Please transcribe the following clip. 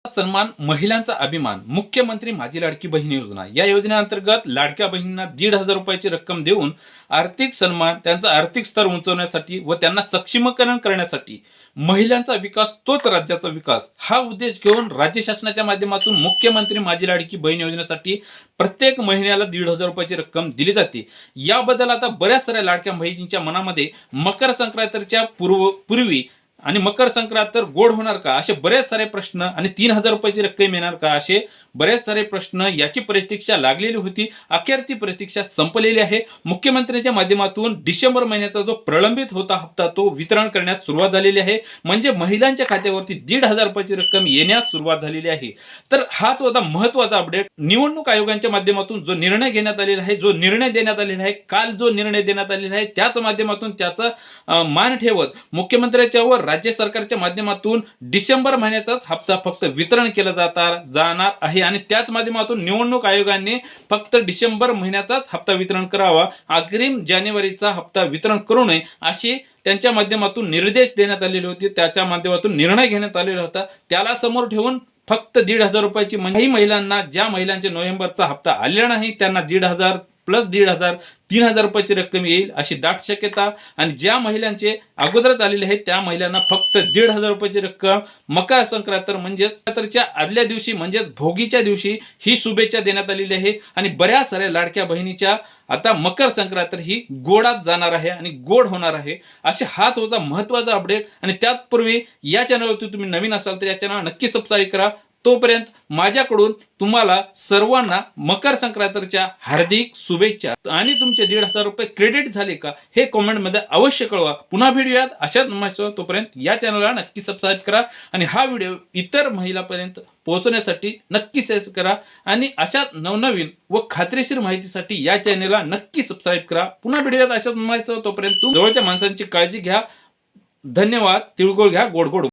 सन्मान महिलांचा अभिमान मुख्यमंत्री माझी लाडकी बहीण योजना या योजनेअंतर्गत लाडक्या बहिणींना 1,500 रुपयाची रक्कम देऊन आर्थिक सन्मान त्यांचा आर्थिक स्तर उंचवण्यासाठी व त्यांना सक्षमीकरण करण्यासाठी महिलांचा विकास तोच राज्याचा विकास हा उद्देश घेऊन राज्य शासनाच्या माध्यमातून मुख्यमंत्री माझी लाडकी बहीण योजनेसाठी प्रत्येक महिन्याला 1,500 रुपयाची रक्कम दिली जाते। याबद्दल आता बऱ्याच साऱ्या लाडक्या बहिणींच्या मनामध्ये मकर संक्रांतीच्या पूर्वी आणि मकर संक्रांत तर गोड होणार का असे बरेच सारे प्रश्न आणि 3,000 रुपयाची रक्कम येणार का असे बरेच सारे प्रश्न याची प्रतीक्षा लागलेली होती। अखेर ती प्रतीक्षा संपलेली आहे। मुख्यमंत्र्यांच्या माध्यमातून डिसेंबर महिन्याचा जो प्रलंबित होता हप्ता तो वितरण करण्यास सुरुवात झालेली आहे। म्हणजे महिलांच्या खात्यावरती 1,500 रुपयाची रक्कम येण्यास सुरुवात झालेली आहे। तर हाच होता महत्त्वाचा अपडेट। निवडणूक आयोगाच्या माध्यमातून जो निर्णय घेण्यात आलेला आहे, जो निर्णय देण्यात आलेला आहे, काल जो निर्णय देण्यात आलेला आहे त्याच माध्यमातून त्याचा मान ठेवत मुख्यमंत्र्यांच्या व राज्य सरकारच्या माध्यमातून डिसेंबर महिन्याचाच हप्ता फक्त वितरण केला जाणार आहे आणि त्याच माध्यमातून निवडणूक आयोगाने फक्त डिसेंबर महिन्याचाच हप्ता वितरण करावा, अग्रिम जानेवारीचा हप्ता वितरण करू नये असे त्यांच्या माध्यमातून निर्देश देण्यात आलेले होते। त्याच्या माध्यमातून निर्णय घेण्यात आलेला होता। त्याला समोर ठेवून फक्त 1,500 रुपयाची काही महिलांना, ज्या महिलांचे नोव्हेंबरचा हप्ता आलेला नाही त्यांना 1,500 प्लस 1,500 3,000 रुपयाची रक्कम येईल अशी दाट शक्यता। आणि ज्या महिलांचे अगोदरच आलेले आहेत त्या महिलांना फक्त 1,500 रुपयाची रक्कम मकर संक्रांत म्हणजेच आदल्या दिवशी म्हणजेच भोगीच्या दिवशी ही शुभेच्छा देण्यात आलेली आहे। आणि बऱ्याच साऱ्या लाडक्या बहिणीच्या आता मकर संक्रांत ही गोडात जाणार आहे आणि गोड होणार आहे असे हाच होता महत्त्वाचा अपडेट। आणि त्यापूर्वी या चॅनलवरती तुम्ही नवीन असाल तर या चॅनल नक्की सबस्क्राईब करा। तोपर्यंत माझ्याकडून तुम्हाला सर्वांना मकर संक्रांतीच्या हार्दिक शुभेच्छा। आणि तुमचे 1,500 रुपये क्रेडिट झाले का हे कमेंटमध्ये अवश्य कळवा। पुन्हा भेटूयात अशाच माहितीसह। तोपर्यंत या चॅनलला नक्की सबस्क्राईब करा आणि हा व्हिडिओ इतर महिलांपर्यंत पोहोचण्यासाठी नक्की शेअर करा। आणि अशाच नवनवीन व खात्रीशीर माहितीसाठी या चॅनलला नक्की सबस्क्राईब करा। पुन्हा भेटूयात अशाच माहितीसह। तोपर्यंत जवळच्या माणसांची काळजी घ्या। धन्यवाद। तिळगुळ घ्या, गोड गोड।